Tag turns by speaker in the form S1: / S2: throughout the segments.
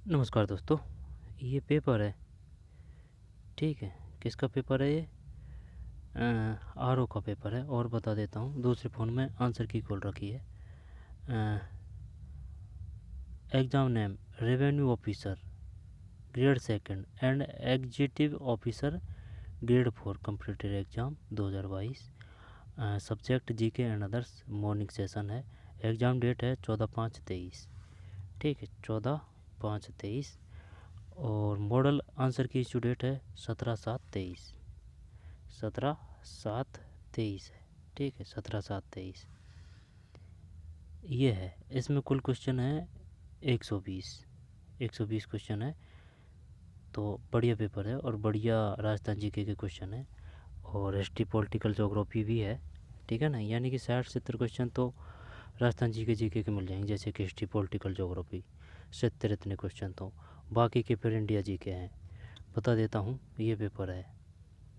S1: नमस्कार दोस्तों, ये पेपर है। ठीक है, किसका पेपर है ये? आरओ का पेपर है। और बता देता हूँ, दूसरे फ़ोन में आंसर की खोल रखी है। Exam name revenue officer grade second and executive officer grade 4 computer exam 2022। Subject GK and others. Morning session है। एग्ज़ाम डेट है 14/5/23। ठीक है, 14/5/23। और मॉडल आंसर की इशू डेट है 17/7/23। 17/7/23 है। ठीक है, 17/7/23 ये है। इसमें कुल क्वेश्चन है 120 क्वेश्चन है। तो बढ़िया पेपर है और बढ़िया राजस्थान जीके के क्वेश्चन है। और हिस्ट्री पॉलिटिकल ज्योग्राफी भी है। ठीक है ना, यानी कि 60-70 क्वेश्चन तो राजस्थान जीके के मिल जाएंगे, जैसे कि हिस्ट्री पॉलिटिकल ज्योग्राफी 70 इतने क्वेश्चन। तो बाकी के फिर इंडिया जीके हैं। बता देता हूँ, ये पेपर है।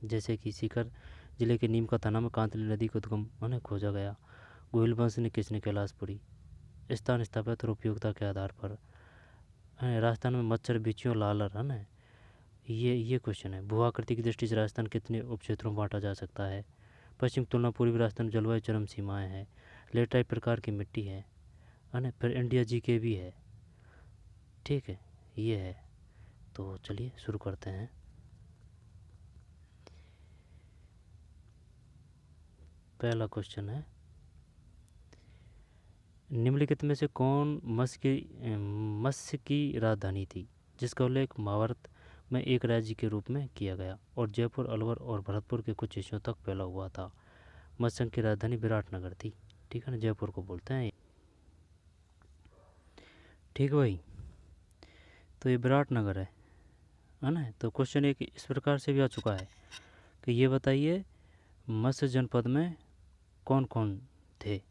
S1: जैसे कि सीकर जिले के नीम का थाना में कांतली नदी को उद्गम खोजा गया। गोहिल वंश ने किसने कैलाश पुरी स्थान स्थापित और उपयोगिता के आधार पर है। राजस्थान में मच्छर बिच्छू लालर है ना, ये क्वेश्चन है। भू आकृति की दृष्टि से राजस्थान कितने उपक्षेत्रों में बांटा जा सकता है? पश्चिम तुलना पूर्वी राजस्थान जलवायु चरम सीमाएं हैं। लेटराइट प्रकार की मिट्टी है ना। फिर इंडिया जी के भी है। ठीक है, ये है। तो चलिए शुरू करते हैं। पहला क्वेश्चन है, निम्नलिखित में से कौन मत्स्य की राजधानी थी जिसका उल्लेख महाभारत में एक राज्य के रूप में किया गया और जयपुर, अलवर और भरतपुर के कुछ हिस्सों तक फैला हुआ था? मत्स्य की राजधानी विराटनगर थी। ठीक है ना, जयपुर को बोलते हैं। ठीक है भाई, तो ये विराटनगर है ना। तो क्वेश्चन एक इस प्रकार से भी आ चुका है कि ये बताइए मत्स्य जनपद में कौन कौन थे?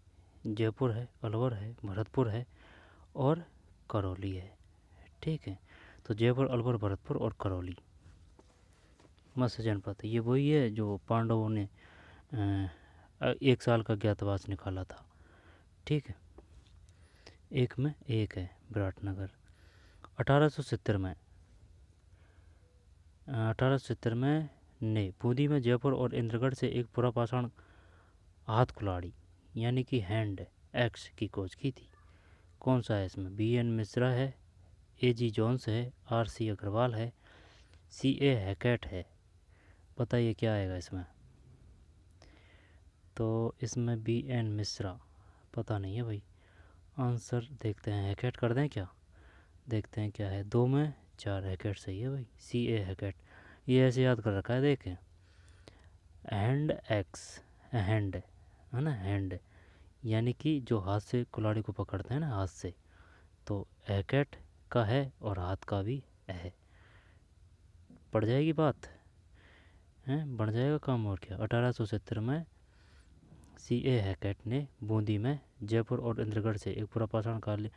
S1: जयपुर है, अलवर है, भरतपुर है और करौली है। ठीक है, तो जयपुर, अलवर, भरतपुर और करौली मत्स्य जनपद। ये वही है जो पांडवों ने 1 साल का ज्ञातवास निकाला था। ठीक है, एक में एक है विराटनगर। 1870 में ने बूंदी में जयपुर और इंद्रगढ़ से एक पुरापाषाण हाथ कुल्हाड़ी यानी कि हैंड एक्स की खोज की थी। कौन सा है इसमें? BN मिश्रा है, AG जॉन्स है, RC अग्रवाल है, CA हैकेट है। बताइए क्या आएगा इसमें? तो इसमें BN मिश्रा पता नहीं है भाई। आंसर देखते हैं, हैकेट कर दें क्या? देखते हैं क्या है। 2 में 4 हैकेट सही है भाई। CA हैकेट, ये ऐसे याद कर रखा है। देखें, हैंड एक्स, हैंड है ना, हैंड यानी कि जो हाथ से कुल्हाड़ी को पकड़ते हैं ना, हाथ से। तो हैकेट का है और हाथ का भी है। पड़ जाएगी बात है, बढ़ जाएगा काम। और क्या, 1870 में CA हैकेट ने बूंदी में जयपुर और इंद्रगढ़ से एक पुरापाषाण काल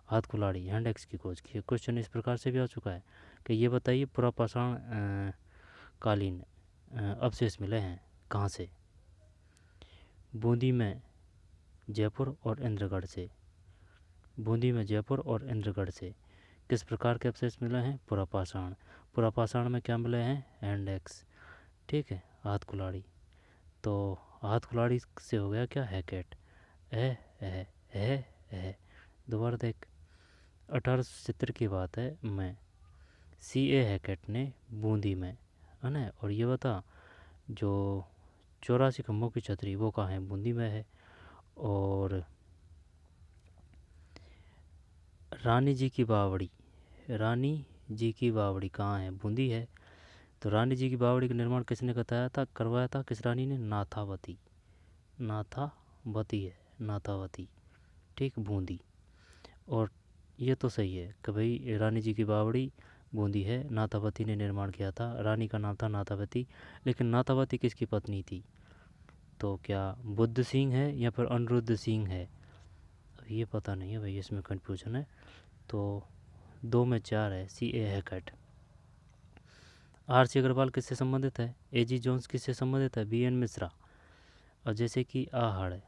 S1: हाथ कुल्हाड़ी हैंड एक्स की खोज की है। क्वेश्चन इस प्रकार से भी आ चुका है कि ये बताइए पुरापाषाण कालीन अवशेष मिले हैं कहाँ से? बूंदी में, जयपुर और इंद्रगढ़ से। बूंदी में, जयपुर और इंद्रगढ़ से किस प्रकार के अवशेष मिले हैं? पुरापाषाण। पुरापाषाण में क्या मिले हैं? Hand axe. ठीक है, हाथ कुल्हाड़ी। तो हाथ कुल्हाड़ी से हो गया क्या? हैकेट। है दोबारा देख, 1870 की बात है। मैं CA हैकेट ने बूंदी में है ना। और ये बता, जो 84 खम्भों की छतरी वो कहाँ है? बूंदी में है। और रानी जी की बावड़ी, रानी जी की बावड़ी कहाँ है? बूंदी है। तो रानी जी की बावड़ी का निर्माण किसने करवाया था? किस रानी ने? नाथावती। नाथावती है, नाथावती। ठीक, बूंदी। और ये तो सही है कि भाई रानी जी की बावड़ी बूंदी है, नाथावती ने निर्माण किया था। रानी का नाम था नाथावती। लेकिन नाथावती किसकी पत्नी थी? तो क्या बुद्ध सिंह है या फिर अनिरुद्ध सिंह है? ये पता नहीं है भाई, इसमें कन्फ्यूजन है। तो 2 में 4 है। CA हैकेट। RC अग्रवाल किससे संबंधित है? AG जॉन्स किससे संबंधित है? BN मिश्रा। और जैसे कि आहड़ है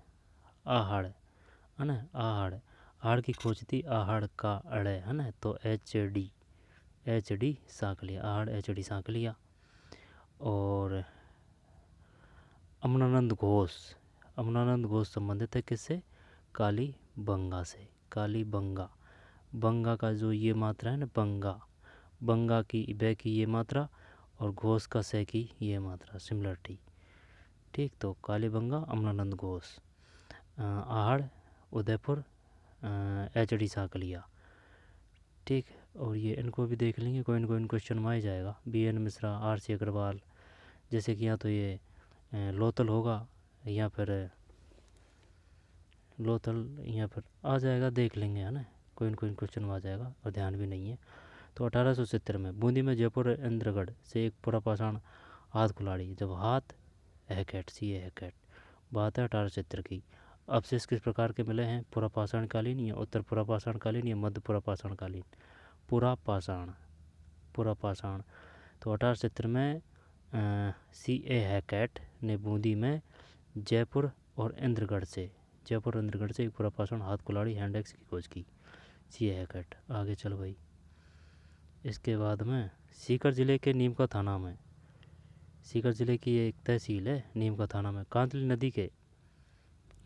S1: ना, आहड़, आहड़ की खोज थी, आहड़ का अड़ है ना, तो HD। H D Sankalia, Ahar H D Sankalia. और अमनानंद घोष, अमनानंद घोष संबंधित है किससे? कालीबंगा से। कालीबंगा, बंगा का जो ये मात्रा है ना, बंगा, बंगा की ब की ये मात्रा और घोष का से की ये मात्रा, सिमिलरिटी। ठीक, तो कालीबंगा अमनानंद घोष। Ahar Udaipur H D Sankalia. ठीक, और ये इनको भी देख लेंगे, कोई ना कोई क्वेश्चन में आ ही जाएगा। B N Mishra, R C Agrawal, जैसे कि यहाँ तो ये लोथल होगा या फिर लोथल यहाँ पर आ जाएगा, देख लेंगे है ना, कोई न कोई क्वेश्चन में आ जाएगा और ध्यान भी नहीं है। तो 1870 में बूंदी में जयपुर इंद्रगढ़ से एक पुरापाषाण हाथ कुल्हाड़ी, जब हाथ हैकेट, सी ए हैकेट, बात है 1870 की। अवशेष किस प्रकार के मिले हैं? पुरापाषाण कालीन या उत्तर पुरापाषाण कालीन या मध्य पुरापाषाण कालीन? पुरापाषाण, पुरापाषाण। तो 1870 में सी ए हैकेट ने बूंदी में जयपुर और इंद्रगढ़ से, जयपुर और इंद्रगढ़ से एक पुरापाषाण हाथ कुल्हाड़ी हैंड एक्स की खोज की, सी ए हैकेट। आगे चलो भाई। इसके बाद में सीकर ज़िले के नीमका थाना में, सीकर ज़िले की एक तहसील है नीमका थाना में, कांतली नदी के,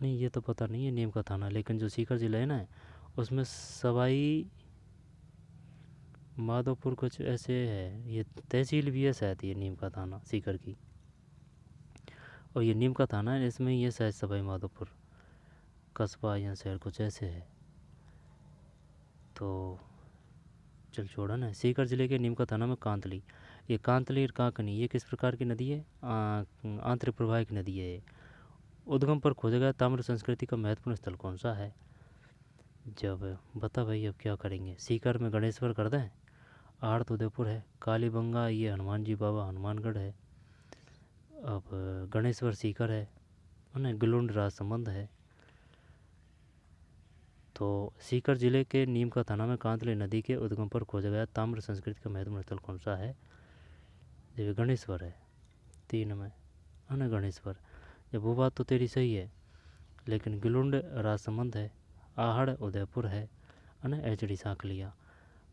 S1: नहीं ये तो पता नहीं है नीमका थाना, लेकिन जो सीकर ज़िला है ना उसमें सवाई माधोपुर कुछ ऐसे है, ये तहसील भी है शायद ये नीमका थाना सीकर की, और ये नीमका थाना है, इसमें ये शायद सवाई माधोपुर कस्बा या शहर कुछ ऐसे है। तो चल छोड़ा ना। सीकर ज़िले के नीमका थाना में कांतली, ये कांतली और कांकनी ये किस प्रकार की नदी है? आंतरिक प्रवाहिक नदी है ये। उद्गम पर खोजा गया ताम्र संस्कृति का महत्वपूर्ण स्थल कौन सा है? जब बता भाई, अब क्या करेंगे? सीकर में गणेश्वर कर दें, आहड़ तो उदयपुर है, कालीबंगा ये हनुमान जी बाबा हनुमानगढ़ है, अब गणेश्वर सीकर है ना, गिलुंड राजसमंद है। तो सीकर जिले के नीमका थाना में कांतली नदी के उद्गम पर खोजा गया ताम्र संस्कृति का महत्वपूर्ण स्थल कौन सा है? जब गणेश्वर है, 3 में है ना गणेश्वर। जब वो बात तो तेरी सही है, लेकिन गिलुंड राजसमंद है, आहड़ उदयपुर है ना, एच डी सांकलिया।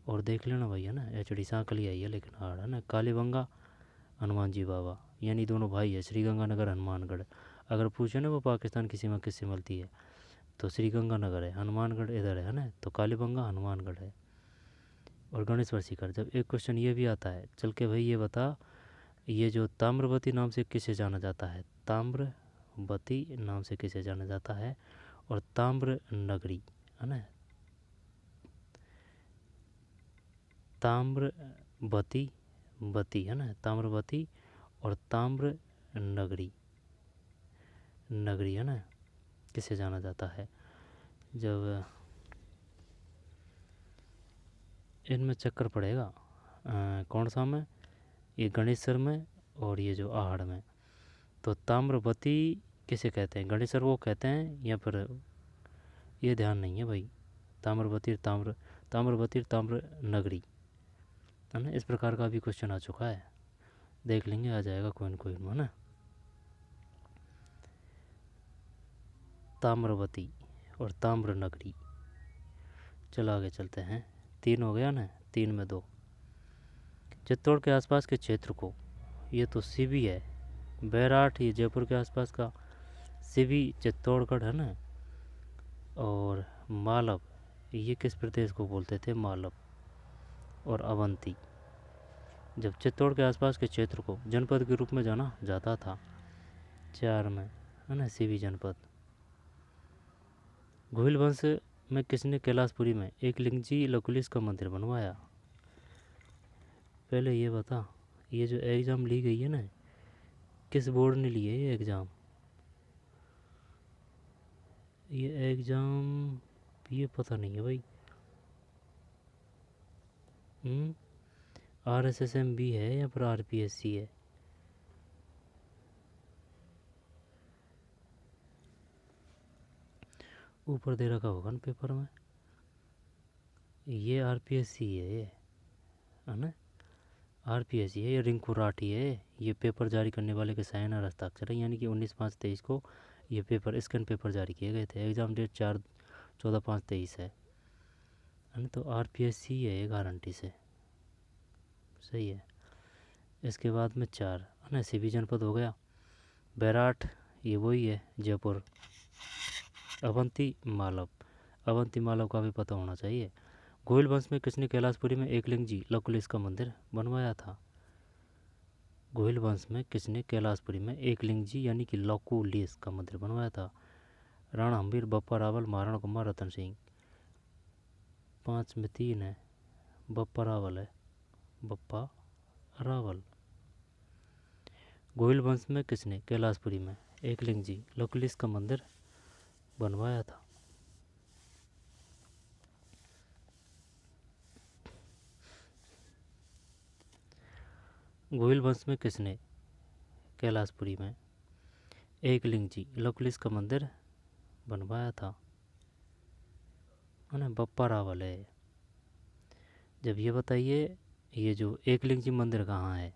S1: और देख लेना भाई है ना, एच डी सांकलिया ही है, लेकिन आहड़ है ना। कालीबंगा हनुमान जी बाबा, यानी दोनों भाई है, श्रीगंगानगर हनुमानगढ़। अगर पूछे ना वो पाकिस्तान की सीमा किससे मिलती है, तो श्रीगंगानगर है, हनुमानगढ़ इधर है ना, तो कालीबंगा हनुमानगढ़ है और गणेश्वर सीकर। जब एक क्वेश्चन ये भी आता है, चल के भाई ये बता, ये जो ताम्रवती नाम से किसे जाना जाता है? ताम्रवती नाम से किसे जाना जाता है? और ताम्र नगरी है ना, ताम्रवती, बती है ना, ताम्रवती और ताम्र नगरी, नगरी है ना, किसे जाना जाता है? जब इनमें चक्कर पड़ेगा कौन सा में? ये गणेश्वर में और ये जो आहड़ में। तो ताम्रवती किसे कहते हैं? गणेश्वर वो कहते हैं या फिर ये ध्यान नहीं है भाई, ताम्रवती ताम्रवती ताम्र नगरी है ना। इस प्रकार का भी क्वेश्चन आ चुका है, देख लेंगे, आ जाएगा कोई न कोई है ना। ताम्रवती और ताम्र नगरी। चलो आगे चलते हैं, 3 हो गया ना, 3 में 2। चित्तौड़ के आसपास के क्षेत्र को, ये तो सिवी है, बैराठ ये जयपुर के आसपास का, सिवी चित्तौड़गढ़ है ना, और मालव ये किस प्रदेश को बोलते थे? मालव और अवंती। जब चित्तौड़ के आसपास के क्षेत्र को जनपद के रूप में जाना जाता था, 4 में है ना, सिवी जनपद। घुइल वंश में किसने कैलाशपुरी में एक लिंगजी लकुलिस का मंदिर बनवाया? पहले ये बता, ये जो एग्ज़ाम ली गई है ना, किस बोर्ड ने ली है ये एग्ज़ाम? ये एग्ज़ाम ये पता नहीं है भाई। RSSMB है या फिर RPSC है? ऊपर दे रखा होगा ना पेपर में, ये RPSC है, ये है ना, RPSC है, ये रिंकू राठी है, ये पेपर जारी करने वाले के साइन और हस्ताक्षर है, यानी कि 19/5/23 को ये पेपर स्कैन पेपर जारी किए गए थे। एग्ज़ाम डेट 4/14/5/23 है ना, तो RPSC है ये गारंटी से। सही है। इसके बाद में 4 है ना, सीबी जनपद हो गया। बैराठ ये वही है जयपुर। अवंती मालव, अवंती मालव का भी पता होना चाहिए। गोहिल वंश में किसने कैलाशपुरी में एकलिंग जी लकुलिस का मंदिर बनवाया था? गोहिल वंश में किसने कैलाशपुरी में एकलिंग जी यानी कि लकुलिस का मंदिर बनवाया था? राणा हम्बीर, बप्पा रावल, महाराणा कुंभा, रतन सिंह। 5 में 3 है, बप्पा रावल है, बप्पा रावल। गोहिल वंश में किसने कैलाशपुरी में एकलिंग जी लकुलिस का मंदिर बनवाया था? गोहिल वंश में किसने कैलाशपुरी में एकलिंग जी लकुलिस का मंदिर बनवाया था? है ना, बप्पा रावल है। जब ये बताइए, ये जो एकलिंग जी मंदिर कहाँ है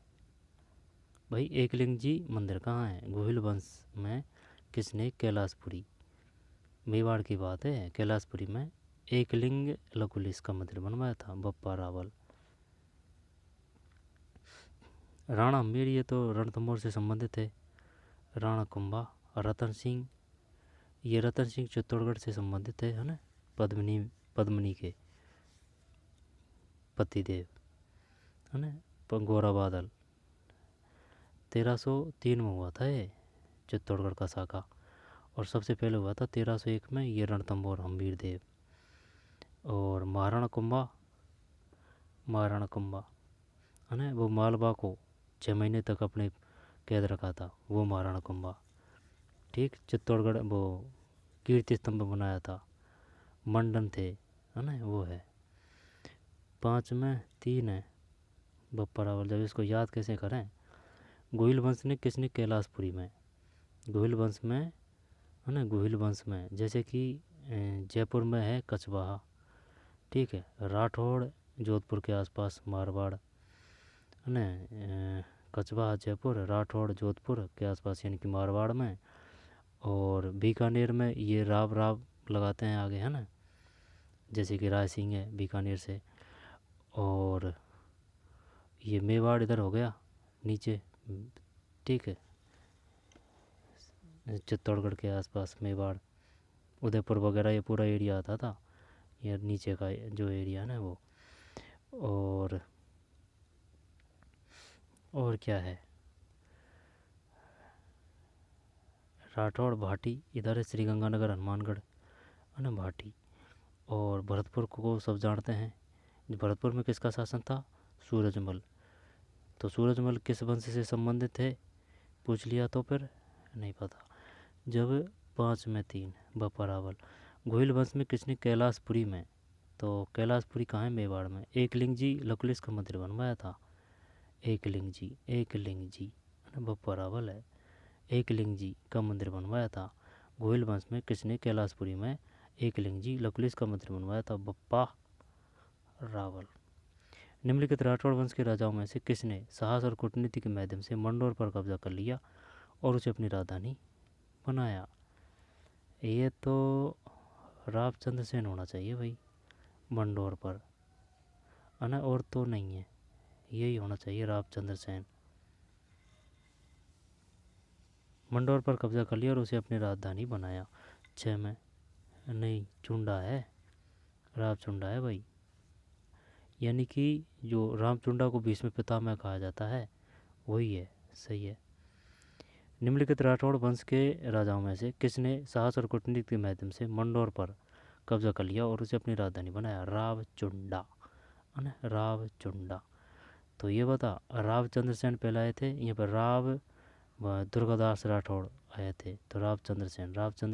S1: भाई? एकलिंग जी मंदिर कहाँ है गोहिल वंश में? किसने कैलाशपुरी, मेवाड़ की बात है, कैलाशपुरी में एकलिंग लकुलिस का मंदिर बनवाया था? बप्पा रावल। राणा हम्बीर ये तो रणथंभौर से संबंधित है। राणा कुंभा। रतन सिंह, ये रतन सिंह चित्तौड़गढ़ से संबंधित है ना, पद्मिनी के पतिदेव है ना। गोरा बादल 1303 में हुआ था ये चित्तौड़गढ़ का शाखा, और सबसे पहले हुआ था 1301 में ये रणथंभौर हम्बीर देव। और महाराणा कुंभा, महाराणा कुंभा है ना, वो मालवा को 6 महीने तक अपने कैद रखा था, वो महाराणा कुंभा। ठीक, चित्तौड़गढ़ वो कीर्ति स्तंभ बनाया था, मंडन थे है ना, वो है। 5 में 3 है, बप्पा रावल। जब इसको याद कैसे करें? गोहिल वंश ने किसने कैलाशपुरी में, गोहिल वंश में है ना, गोहिल वंश में जैसे कि जयपुर में है कचवाहा, ठीक है, राठौड़ जोधपुर के आसपास मारवाड़ है ना, कचवाहा जयपुर, राठौड़ जोधपुर के आसपास यानी कि मारवाड़ में। और बीकानेर में ये राव राव लगाते हैं आगे है ना, जैसे कि राय सिंह है बीकानेर से। और ये मेवाड़ इधर हो गया नीचे, ठीक है, चित्तौड़गढ़ के आसपास मेवाड़, उदयपुर वगैरह ये पूरा एरिया आता था, ये नीचे का जो एरिया है ना वो। और क्या है, राठौड़ भाटी इधर है, श्रीगंगानगर हनुमानगढ़ है ना, भाटी। और भरतपुर को सब जानते हैं, भरतपुर में किसका शासन था? सूरजमल। तो सूरजमल किस वंश से संबंधित है? पूछ लिया तो फिर नहीं पता। जब 5 में 3, बप्पा रावल। गोहिल वंश में किसने कैलाशपुरी में, तो कैलाशपुरी कहाँ है? मेवाड़ में एकलिंग जी लकुलिस का मंदिर बनवाया था? एकलिंग जी, एकलिंग जी है ना, बप्पा रावल है। एकलिंग जी का मंदिर बनवाया था। गोहिल वंश में किसने कैलाशपुरी में एकलिंग जी लकुलिस का मंदिर बनवाया था? बप्पा रावल। निम्नलिखित राठौड़ वंश के राजाओं में से किसने साहस और कूटनीति के माध्यम से मंडोर पर कब्जा कर लिया और उसे अपनी राजधानी बनाया? ये तो रावचंद्र सेन होना चाहिए भाई, मंडोर पर है ना, और तो नहीं है, यही होना चाहिए रावचंद्र सेन। मंडोर पर कब्जा कर लिया और उसे अपनी राजधानी बनाया। 6 में नहीं, चुंडा है, रावचुंडा है भाई, यानी कि जो रामचुंडा को भीष्म पितामह कहा जाता है वही है, सही है। निम्नलिखित राठौड़ वंश के राजाओं में से किसने साहस और कूटनीति के माध्यम से मंडोर पर कब्जा कर लिया और उसे अपनी राजधानी बनाया? रावचुंडा है ना, रावचुंडा। तो ये बता, रावचंद्र सेन पहले आए थे, यहाँ पर राव दुर्गादास राठौड़ आए थे, तो रावचंद्र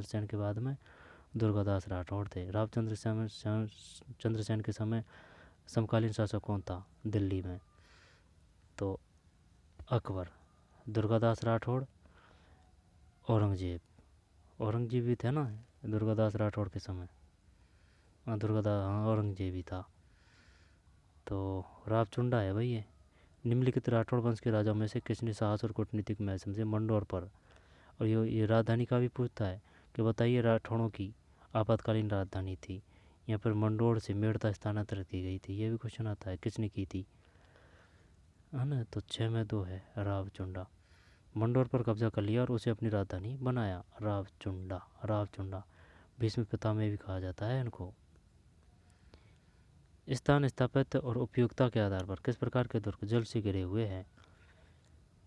S1: सेन के बाद में दुर्गादास राठौड़ थे। चंद्र सेन के समय समकालीन शासक कौन था दिल्ली में? तो अकबर, दुर्गादास राठौड़, औरंगजेब भी थे ना दुर्गादास राठौड़ के समय। हाँ, औरंगजेब भी था। तो रावचुंडा है भाई ये। निम्नलिखित राठौड़ वंश के राजाओं में से किसने साहस और कूटनीतिक मैसम से मंडोर पर, और ये राजधानी का भी पूछता है कि बताइए राठौड़ों की आपातकालीन राजधानी थी, यहाँ पर मंडोर से मेड़ता स्थानांतरित की गई थी, ये भी क्वेश्चन आता है, किसने की थी? है ना। तो 6 में 2 है रावचुंडा। मंडोर पर कब्जा कर लिया और उसे अपनी राजधानी बनाया। रावचुंडा, रावचुंडा। भीष्म पितामह भी कहा जाता है इनको। स्थान, स्थापत्य और उपयोगिता के आधार पर किस प्रकार के दुर्ग जल से घिरे हुए हैं?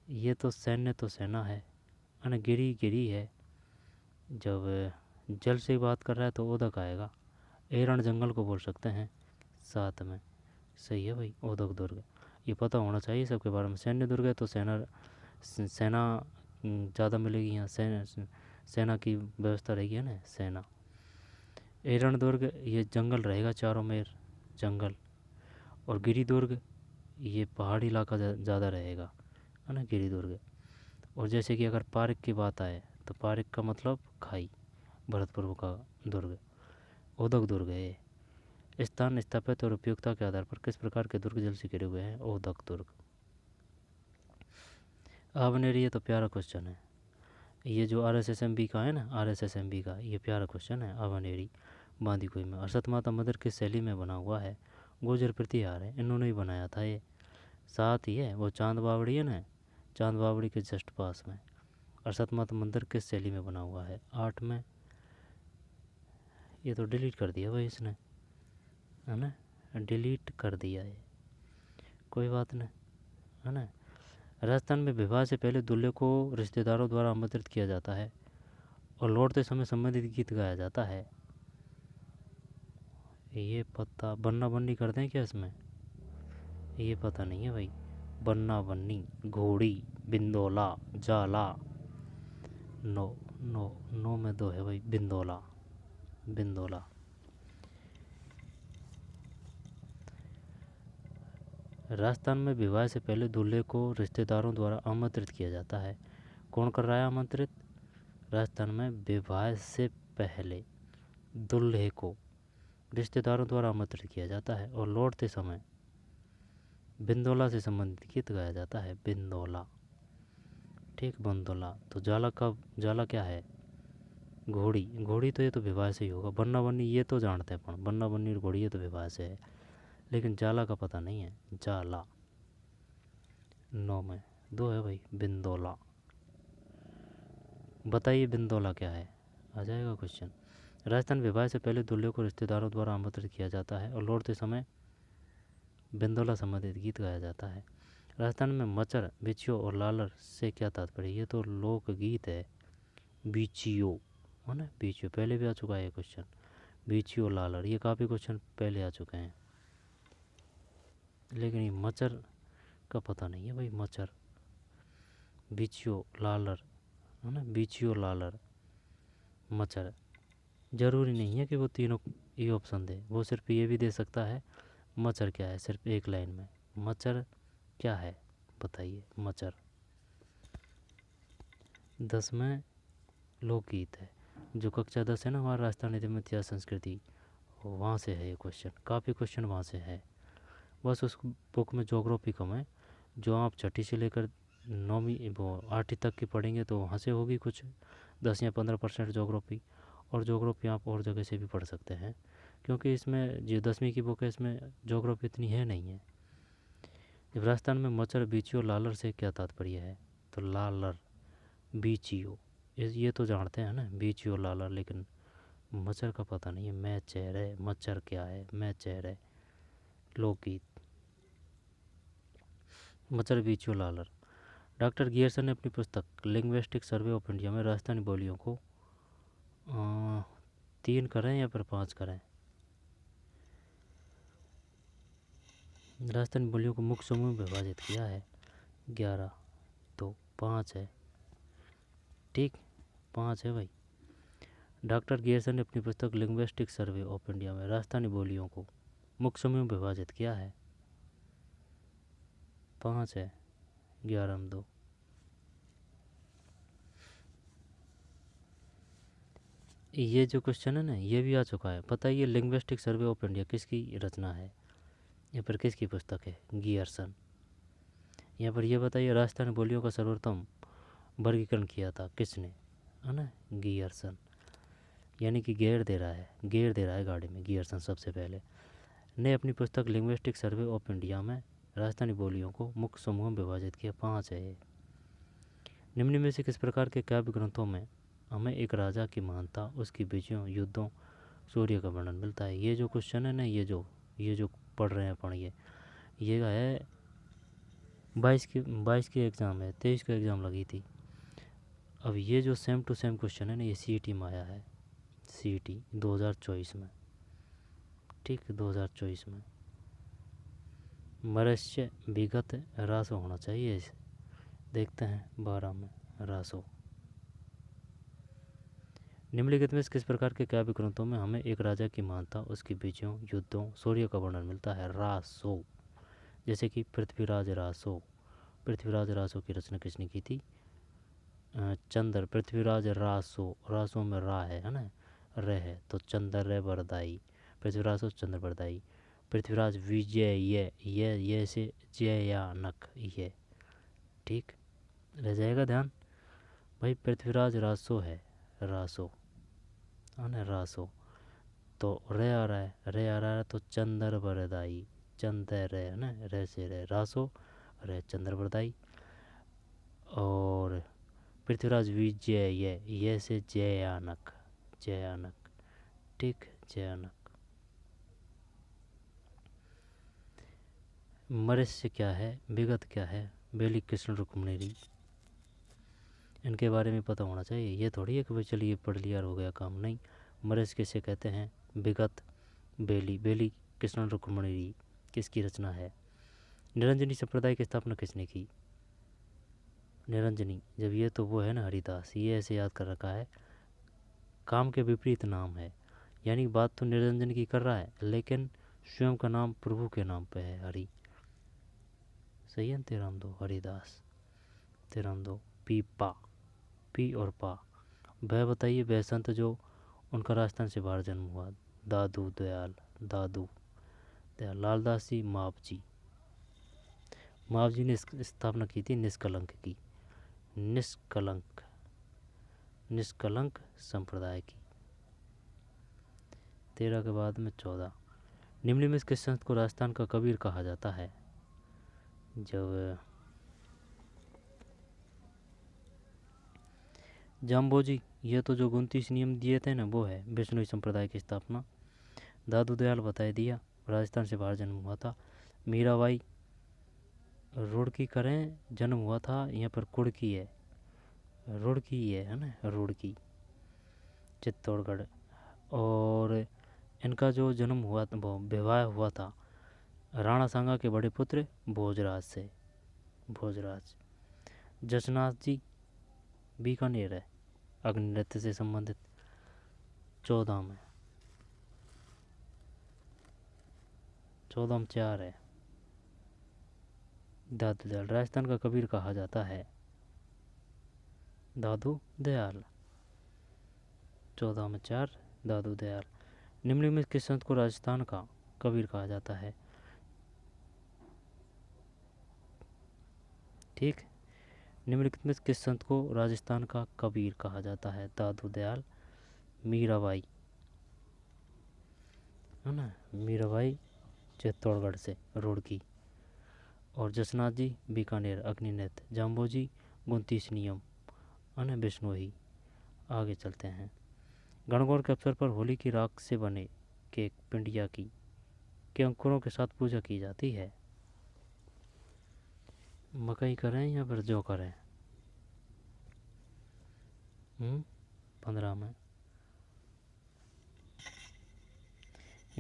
S1: ये तो सैन्य तो सेना है ना, गिरी गिरी है। जब जल से बात कर रहा है तो ओदक आएगा। एरण जंगल को बोल सकते हैं। 7 में सही है भाई, ओदक दुर्ग। ये पता होना चाहिए सबके बारे में। सैन्य दुर्ग है तो सेना सेना ज़्यादा मिलेगी यहाँ। सेना की व्यवस्था रहेगी, है ना, सेना। एरण दुर्ग ये जंगल रहेगा चारों में, जंगल। और गिरी दुर्ग ये पहाड़ी इलाका ज़्यादा रहेगा, है ना, गिरी दुर्ग। और जैसे कि अगर पार्क की बात आए तो पार्क का मतलब खाई, भरतपुर का दुर्ग। ओदक दुर्ग है ये। स्थान, स्थापत्य और उपयोगिता के आधार पर किस प्रकार के दुर्ग जल से घिरे हुए हैं? ओदक दुर्ग। आबनेरी, ये तो प्यारा क्वेश्चन है। ये जो RSSMB का है ना, RSSMB का ये प्यारा क्वेश्चन है। आबनेरी बांदीकुई में। अरसत माता मंदिर किस शैली में बना हुआ है? गुर्जर प्रतिहार है, इन्होंने ही बनाया था ये। साथ ही है वो चांद बावड़ी है ना, चांद बावड़ी के जस्ट पास में। अरसत माता मंदिर किस शैली में बना हुआ है? 8 में। ये तो डिलीट कर दिया भाई इसने, है ना, डिलीट कर दिया है, कोई बात नहीं, है ना। राजस्थान में विवाह से पहले दूल्हे को रिश्तेदारों द्वारा आमंत्रित किया जाता है और लौटते समय संबंधित गीत गाया जाता है। ये पता, बन्ना बन्नी करते हैं क्या इसमें? ये पता नहीं है भाई। बन्ना बन्नी, घोड़ी, बिंदोला, जाला। नो, नो, नो में 2 है भाई, बिंदोला, बिंदोला। राजस्थान में विवाह से पहले दूल्हे को रिश्तेदारों द्वारा आमंत्रित किया जाता है। कौन कर रहा है आमंत्रित? राजस्थान में विवाह से पहले दूल्हे को रिश्तेदारों द्वारा आमंत्रित किया जाता है और लौटते समय बिंदोला से संबंधित गीत गाया जाता है। बिंदोला, ठीक, बिंदोला। तो जाला का, जाला क्या है? घोड़ी, घोड़ी तो ये तो विवाह से ही होगा। बन्ना बन्नी ये तो जानते हैं, अपन बन्ना बन्नी और घोड़ी ये तो विवाह से है, लेकिन जाला का पता नहीं है। जाला 9 में 2 है भाई, बिंदोला। बताइए बिंदोला क्या है, आ जाएगा क्वेश्चन। राजस्थान विवाह से पहले दूल्हे को रिश्तेदारों द्वारा आमंत्रित किया जाता है और लौटते समय बिंदोला संबंधित गीत गाया जाता है। राजस्थान में मचर, बिछियो और लालर से क्या तात्पर्य? ये तो लोकगीत है। बिछियो, है ना, बिछियो पहले भी आ चुका है ये क्वेश्चन। बिछियो, लालर, ये काफ़ी क्वेश्चन पहले आ चुके हैं, लेकिन ये मचर का पता नहीं है भाई। मचर, बिछियो, लालर, है ना, बिछियो, लालर, मचर। ज़रूरी नहीं है कि वो तीनों ये ऑप्शन दे, वो सिर्फ ये भी दे सकता है। मचर क्या है, सिर्फ एक लाइन में मचर क्या है बताइए। मचर 10 में लोकगीत है। जो कक्षा 10 है ना हमारा राजस्थान निधि इतिहास संस्कृति, वहाँ से है ये क्वेश्चन। काफ़ी क्वेश्चन वहाँ से है। बस उस बुक में ज्योग्राफी कम है। जो आप छठी से लेकर 9वीं वो 8वीं तक की पढ़ेंगे तो वहाँ से होगी कुछ 10 या 15% ज्योग्राफी। और ज्योग्राफी आप और जगह से भी पढ़ सकते हैं, क्योंकि इसमें जो 10वीं की बुक है इसमें ज्योग्राफी इतनी है नहीं है। जब राजस्थान में मचर, बीचियो, लालर से क्या तात्पर्य है? तो लालर, बीचियो ये तो जानते हैं ना, बीचियो, लालर, लेकिन मचर का पता नहीं है। मैं चेहरे, मच्छर क्या है? मैं चेहरे, लोकगीत। मचर, बीचियो, लालर। डॉक्टर गियर्सन ने अपनी पुस्तक लिंग्विस्टिक सर्वे ऑफ इंडिया में राजस्थानी बोलियों को 3 करें या फिर 5 करें? राजस्थानी बोलियों को मुख्य समूह में विभाजित किया है। 11, तो 5 है, ठीक, 5 है भाई। डॉक्टर गियर्सन ने अपनी पुस्तक लिंग्विस्टिक सर्वे ऑफ इंडिया में राजस्थानी बोलियों को मुख्य समूह में विभाजित किया है। 5 है, 11 में 2। ये जो क्वेश्चन है ना ये भी आ चुका है। पता है ये लिंग्विस्टिक सर्वे ऑफ इंडिया किसकी रचना है या फिर किसकी पुस्तक है? गियर्सन। यहाँ पर ये बताइए राजस्थानी बोलियों का सर्वोत्तम वर्गीकरण किया था किसने? है ना, गियर्सन। यानी कि गेयर दे रहा है, गेयर दे रहा है गाड़ी में गियर्सन सबसे पहले ने अपनी पुस्तक लिंग्विस्टिक सर्वे ऑफ इंडिया में राजस्थानी बोलियों को मुख्य समूहों में विभाजित किया। 5 है ये। निम्न में से किस प्रकार के काव्य ग्रंथों में हमें एक राजा की महानता, उसकी विजयों, युद्धों, शौर्य का वर्णन मिलता है? ये जो क्वेश्चन है ना, ये जो पढ़ रहे हैं अपन, ये है 22 की एग्ज़ाम है, 23 का एग्ज़ाम लगी थी। अब ये जो सेम टू सेम क्वेश्चन है ना, ये CET में आया है, CET 2024 में। ठीक, 2024 में। मत्स्य विगत रासो होना चाहिए इसे। देखते हैं 12 में रासो। निम्नलिखित में किस प्रकार के काव्य ग्रंथों में हमें एक राजा की महानता, उसकी विजयों, युद्धों, शौर्य का वर्णन मिलता है? रासो। जैसे कि पृथ्वीराज रासो। पृथ्वीराज रासो की रचना किसने की थी? चंद्र। पृथ्वीराज रासो, रासो में रा है ना, रे है, तो चंद्र बरदाई, पृथ्वीराज चंद्र बरदाई। पृथ्वीराज विजय, ये से जयानक, ये ठीक रह जाएगा ध्यान भाई। पृथ्वीराज रासो है, रासो है ना, रासो, तो रे आ रहा है, तो चंद्र बरदाई, चंद्र रे है ना, रे से रे, रासो रे, चंद्र बरदाई। और पृथ्वीराज विजय, ये से जयानक, जयानक, ठीक, जयानक। मत्स्य क्या है, विगत क्या है, बेली, कृष्ण, रुक्मिणी, इनके बारे में पता होना चाहिए। ये थोड़ी है कि भाई चलिए पढ़ लिया और हो गया काम, नहीं। मत्स्य किसे कहते हैं? विगत, बेली, कृष्ण, रुक्मिणी किसकी रचना है? निरंजनी संप्रदाय की स्थापना किसने की? निरंजनी, जब ये तो वो है ना हरिदास, ये ऐसे याद कर रखा है, काम के विपरीत नाम है, यानी बात तो निरंजन की कर रहा है, लेकिन स्वयं का नाम प्रभु के नाम पे है, हरि। सही है, 13 हरिदास, 13 पी और पा। वह बताइए, वह संत जो उनका राजस्थान से बाहर जन्म हुआ? दादू दयाल, दादू दयाल। लालदास जी, माप जी ने स्थापना की थी निष्कलंक की, निष्कलंक संप्रदाय की। 13 के बाद में 14। निम्न में किस संत को राजस्थान का कबीर कहा जाता है? जब जाम्बोजी, ये तो जो 29 नियम दिए थे ना, वो है विष्णु संप्रदाय की स्थापना। दादू दयाल बताए दिया, राजस्थान से बाहर जन्म हुआ था। मीराबाई रुड़की करें जन्म हुआ था, यहाँ पर कुड़की है, रुड़की है ना, रुड़की, चित्तौड़गढ़। और इनका जो जन्म हुआ, वो विवाह हुआ था राणा सांगा के बड़े पुत्र भोजराज से, भोजराज। जसनाथ जी बीकानेर है, अग्नि नृत्य से संबंधित। 14 में 4 है। दादू दयाल राजस्थान का कबीर कहा जाता है, दादू दयाल। 14 में 4, दादू दयाल। निम्न में किस संत को राजस्थान का कबीर कहा जाता है? ठीक, निम्नलिखित में किस संत को राजस्थान का कबीर कहा जाता है? दादू दयाल। मीराबाई है ना, मीराबाई चित्तौड़गढ़ से, रुड़की। और जसनाथ जी बीकानेर, अग्निनेत्र। जाम्बो जी 29 नियम है ना, विष्णु। आगे चलते हैं। गणगौर के अवसर पर होली की राख से बने केक पिंडिया की के अंकुरों के साथ पूजा की जाती है? मकई करें या फिर जौ करें? 15 में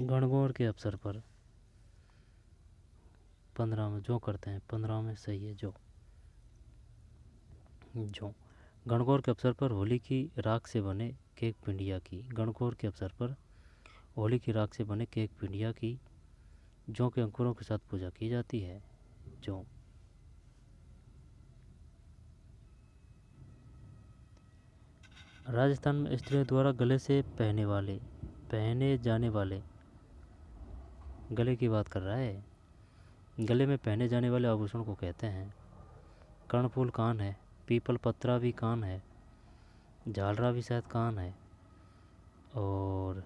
S1: गणगौर के अवसर पर 15 में जो करते हैं, 15 में सही है जो। गणगौर के अवसर पर होली की राख से बने केक पिंडिया की, गणगौर के अवसर पर होली की राख से बने केक पिंडिया की जौ के अंकुरों के साथ पूजा की जाती है, जौ। राजस्थान में स्त्रियों द्वारा गले से पहने जाने वाले, गले की बात कर रहा है, गले में पहने जाने वाले आभूषण को कहते हैं? कर्णफूल कान है, पीपल पत्रा भी कान है, झालरा भी शायद कान है, और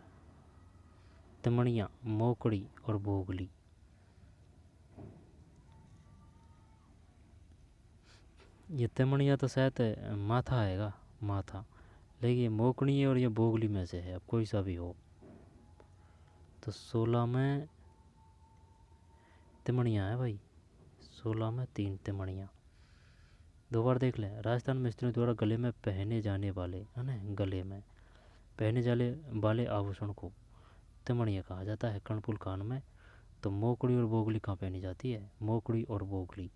S1: तिमणिया, मोकड़ी और बोगली। ये तिमणिया तो शायद माथा आएगा, माथा। लेकिन ये मोकनी है और ये बोगली में से है, अब कोई सा भी हो। तो 16 में तिमणिया है भाई, 16 में 3 तिमणिया। दो बार देख लें। राजस्थान में स्त्रियों द्वारा गले में पहने जाने वाले, है ना, गले में पहने जाने वाले आभूषण को तिमणिया कहा जाता है। कर्णपुल कान में। तो मोकड़ी और बोगली कहाँ पहनी जाती है? मोकड़ी और बोगली।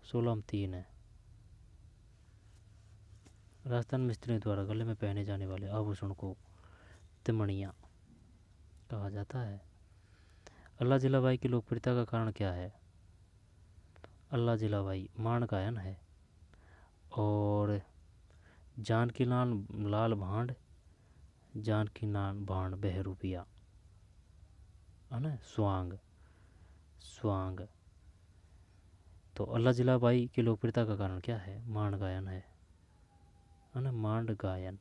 S1: 16 में 3 है। राजस्थान में स्त्रियों द्वारा गले में पहने जाने वाले आभूषण को तिमणिया कहा जाता है। अल्लाह जिलाबाई की लोकप्रियता का कारण क्या है? अल्लाह जिलाबाई माण गायन है, और जानकी लाल भांड, जानकी लाल भांड बहरूपिया, है ना, स्वांग, स्वांग। तो अल्लाह जिलाबाई की लोकप्रियता का कारण क्या है? मांड गायन है ना, मांड गायन।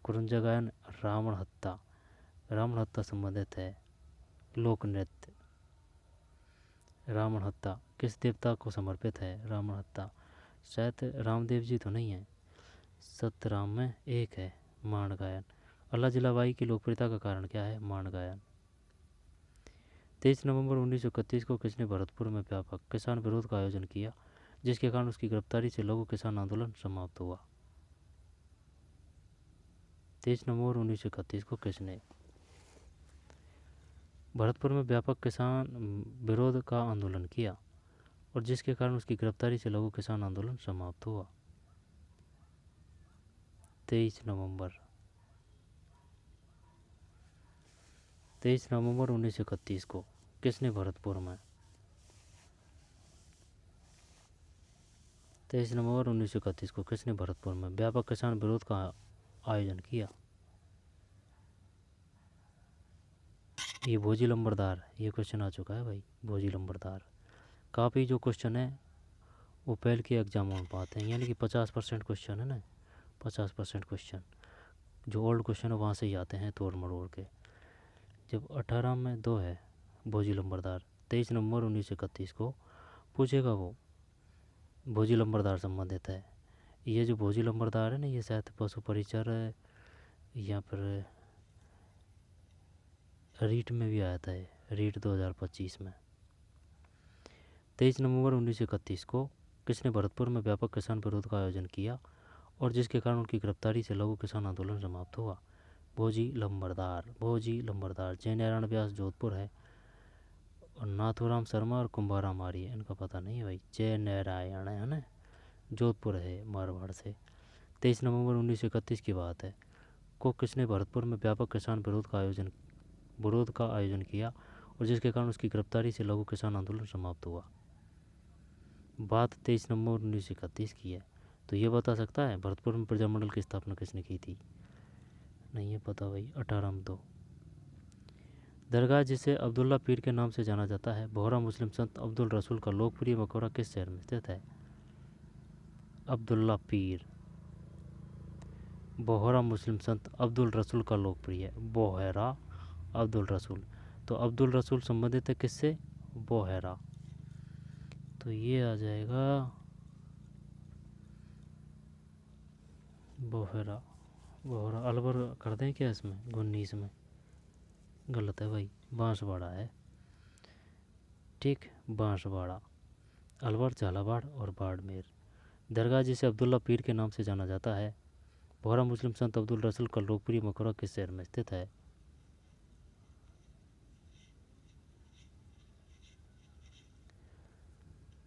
S1: कुरंजा गायन, रावण हत्या, रावण हत्या संबंधित है। लोक नृत्य, रावण हत्या किस देवता को समर्पित है? रावण हत्या शायद रामदेव जी तो नहीं है, सतराम में 1 है। मांड गायन। अल्लाह जिलाबाई की लोकप्रियता का कारण क्या है? मांड गायन। 23 नवंबर 1931 को किसने भरतपुर में व्यापक किसान विरोध का आयोजन किया, जिसके कारण उसकी गिरफ्तारी से लघु किसान आंदोलन समाप्त हुआ? 23 नवंबर 1931 को किसने भरतपुर में व्यापक किसान विरोध का आंदोलन किया, और जिसके कारण उसकी गिरफ्तारी से लघु किसान आंदोलन समाप्त हुआ? 23 नवंबर 1931 को किसने भरतपुर में 23 नवंबर 1931 को किसने भरतपुर में व्यापक किसान विरोध का आयोजन किया? ये भोजी लंबरदार, ये क्वेश्चन आ चुका है भाई, भोजी लंबरदार। काफ़ी जो क्वेश्चन है वो पहले के एग्जामों में पाते हैं, यानी कि 50% क्वेश्चन है ना, 50% क्वेश्चन जो ओल्ड क्वेश्चन है वहाँ से ही आते हैं तोड़ मरोड़ के। जब 18 में 2 है भोजी लंबरदार, 23 नवंबर 1931 को पूछेगा वो, भोजी लंबरदार संबंधित है। ये जो भोजी लंबरदार है ना, ये शायद पशु परिचर यहाँ पर रीट में भी आया था, रीट 2025 में। 23 नवंबर 1931 को किसने भरतपुर में व्यापक किसान विरोध का आयोजन किया, और जिसके कारण उनकी गिरफ्तारी से लघु किसान आंदोलन समाप्त हुआ? भोजी लंबरदार, भोजी लंबरदार। जय नारायण व्यास जोधपुर है, और नाथूराम शर्मा और कुंभाराम आर्य, इनका पता नहीं है भाई। जय नारायण है ना, जोधपुर है मारवाड़ से। 23 नवंबर 1931 की बात है को किसने भरतपुर में व्यापक किसान विरोध का आयोजन किया, और जिसके कारण उसकी गिरफ्तारी से लघु किसान आंदोलन समाप्त हुआ? बात 23 नवंबर 1931 की है। तो ये बता सकता है भरतपुर में प्रजामंडल की स्थापना किसने की थी? नहीं है पता भाई। 18 में 2। दरगाह जिसे अब्दुल्ला पीर के नाम से जाना जाता है, बोहरा मुस्लिम संत अब्दुल रसूल का लोकप्रिय मकबरा किस शहर में स्थित है? अब्दुल्ला पीर, बोहरा मुस्लिम संत अब्दुल रसूल का लोकप्रिय, बोहरा अब्दुल रसूल। तो अब्दुल रसूल संबंधित है किससे? बोहरा। तो ये आ जाएगा बोहरा, बोहरा। अलवर कर दें क्या इसमें? 19 में गलत है भाई, बांसवाड़ा है। ठीक, बांसवाड़ा। अलवर, झालावाड़ और बाड़मेर। दरगाह जिसे अब्दुल्ला पीर के नाम से जाना जाता है, बोहरा मुस्लिम संत अब्दुल रसूल का लोकप्रिय मकबरा किस शहर में स्थित है?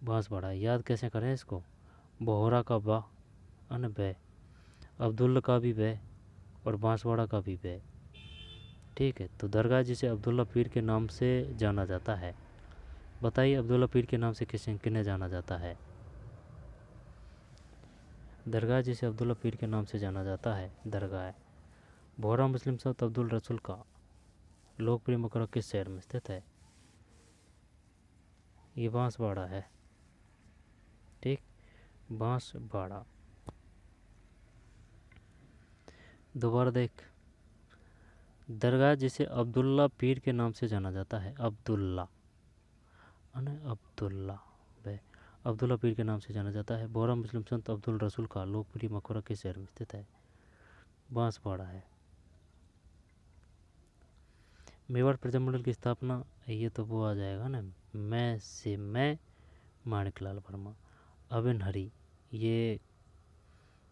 S1: बांसवाड़ा। याद कैसे करें इसको? बोहरा का बा अन बे, अब्दुल्ला का भी बे, और बांसवाड़ा का भी बे। ठीक है। तो दरगाह जिसे अब्दुल्ला पीर के नाम से जाना जाता है, बताइए अब्दुल्ला पीर के नाम से किन्हें जाना जाता है? दरगाह जिसे अब्दुल्ला पीर के नाम से जाना जाता है, दरगाह बोहरा मुस्लिम संत अब्दुल रसूल का लोकप्रिय मकबरा किस शहर में स्थित है? ये बांसवाड़ा है। ठीक, बांसवाड़ा। दोबारा देख। दरगाह जिसे अब्दुल्ला पीर के नाम से जाना जाता है, अब्दुल्ला, अब्दुल्ला बे, अब्दुल्ला पीर के नाम से जाना जाता है। बोहरा मुस्लिम संत अब्दुल रसूल का लोकप्रिय मकबरा किस शहर में स्थित है? बांसवाड़ा है। मेवाड़ प्रजामंडल की स्थापना, ये तो वो आ जाएगा ना, मैं से मैं माणिकलाल वर्मा। अबिन हरी, ये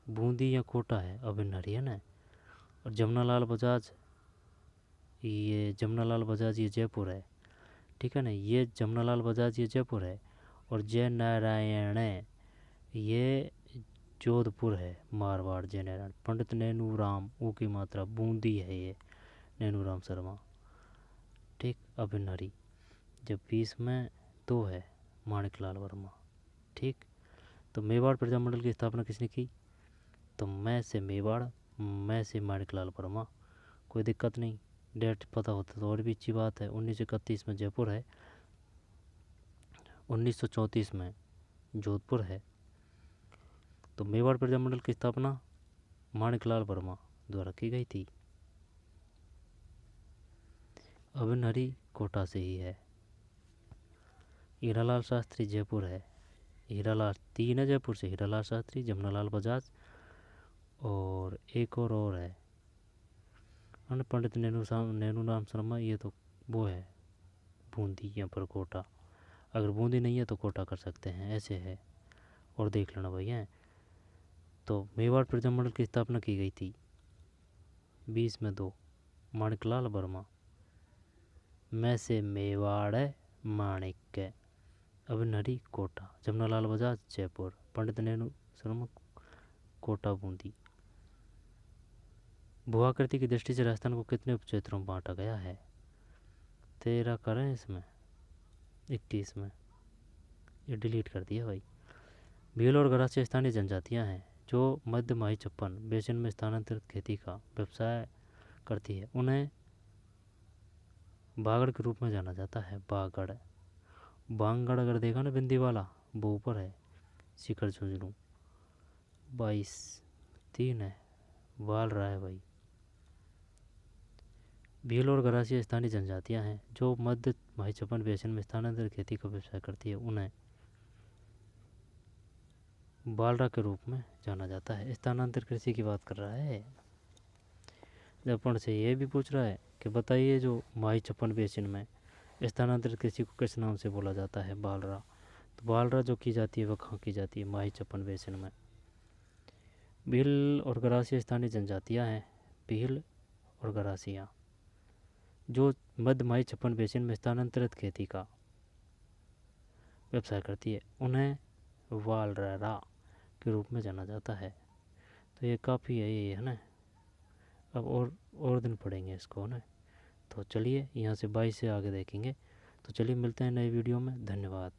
S1: बूंदी या कोटा है, अबिन हरी है ना। और जमनालाल बजाज, ये जमनालाल बजाज ये जयपुर है, ठीक है ना, ये जमनालाल बजाज ये जयपुर है। और जय नारायण ये जोधपुर है, मारवाड़ जय नारायण। पंडित नैनू राम, ऊ की मात्रा बूंदी है, ये नैनू राम शर्मा, ठीक। अबिन हरी, जब 20 में 2 है, माणिकलाल वर्मा, ठीक। तो मेवाड़ प्रजामंडल की स्थापना किसने की? तो मैं से मेवाड़, मैं से माणिकलाल वर्मा, कोई दिक्कत नहीं। डेट पता होता तो और भी अच्छी बात है। 1931 में जयपुर है, 1934 में जोधपुर है। तो मेवाड़ प्रजामंडल की स्थापना माणिकलाल वर्मा द्वारा की गई थी। अबिन हरी कोटा से ही है। हीरालाल शास्त्री जयपुर है, हीरालाल 3 है जयपुर से, हीरालाल शास्त्री, जमनालाल बजाज और एक और है पंडित नैनू राम शर्मा, ये तो वो है बूंदी या पर कोटा। अगर बूंदी नहीं है तो कोटा कर सकते हैं, ऐसे है। और देख लेना भैया। तो मेवाड़ प्रजामंडल की स्थापना की गई थी 20 में 2, माणिकलाल वर्मा। मैं से मेवाड़ माणिक, अबिन हरी कोटा, जमनालाल बजाज जयपुर, पंडित नैनू शर्मा कोटा बूंदी। भूआकृति की दृष्टि से राजस्थान को कितने उपक्षेत्रों में बांटा गया है? 13 करें इसमें, 21 में, ये डिलीट कर दिया भाई। भील और गरासिया स्थानीय जनजातियां हैं जो मध्य माही छप्पन बेसिन में स्थानांतरित खेती का व्यवसाय करती है। उन्हें बागड़ के रूप में जाना जाता है। बागड़, बांगड़ अगर देखा ना बिंदी वाला, वो ऊपर है, शिखर झुंझुनू। 22 3 है, वाल रहा है भाई। भील और गरासिया स्थानीय जनजातियां हैं जो मध्य माही छप्पन बेसिन में स्थानांतरित खेती का व्यवसाय करती है। उन्हें बालरा के रूप में जाना जाता है। स्थानांतरित कृषि की बात कर रहा है। जब अपन से ये भी पूछ रहा है कि बताइए जो माही छप्पन बेसिन में स्थानांतरित कृषि को किस नाम से बोला जाता है? बालरा। तो बालरा जो की जाती है वह कहाँ की जाती है? माही छप्पन बेसिन में। भील और गरासिया स्थानीय जनजातियाँ हैं, भील और गरासिया, जो मध्य माही छप्पन बेसिन में स्थानांतरित खेती का व्यवसाय करती है। उन्हें वालरा के रूप में जाना जाता है। तो ये काफ़ी है, ये है ना। अब और दिन पढ़ेंगे इसको ना। तो चलिए यहाँ से 22 से आगे देखेंगे। तो चलिए मिलते हैं नए वीडियो में। धन्यवाद।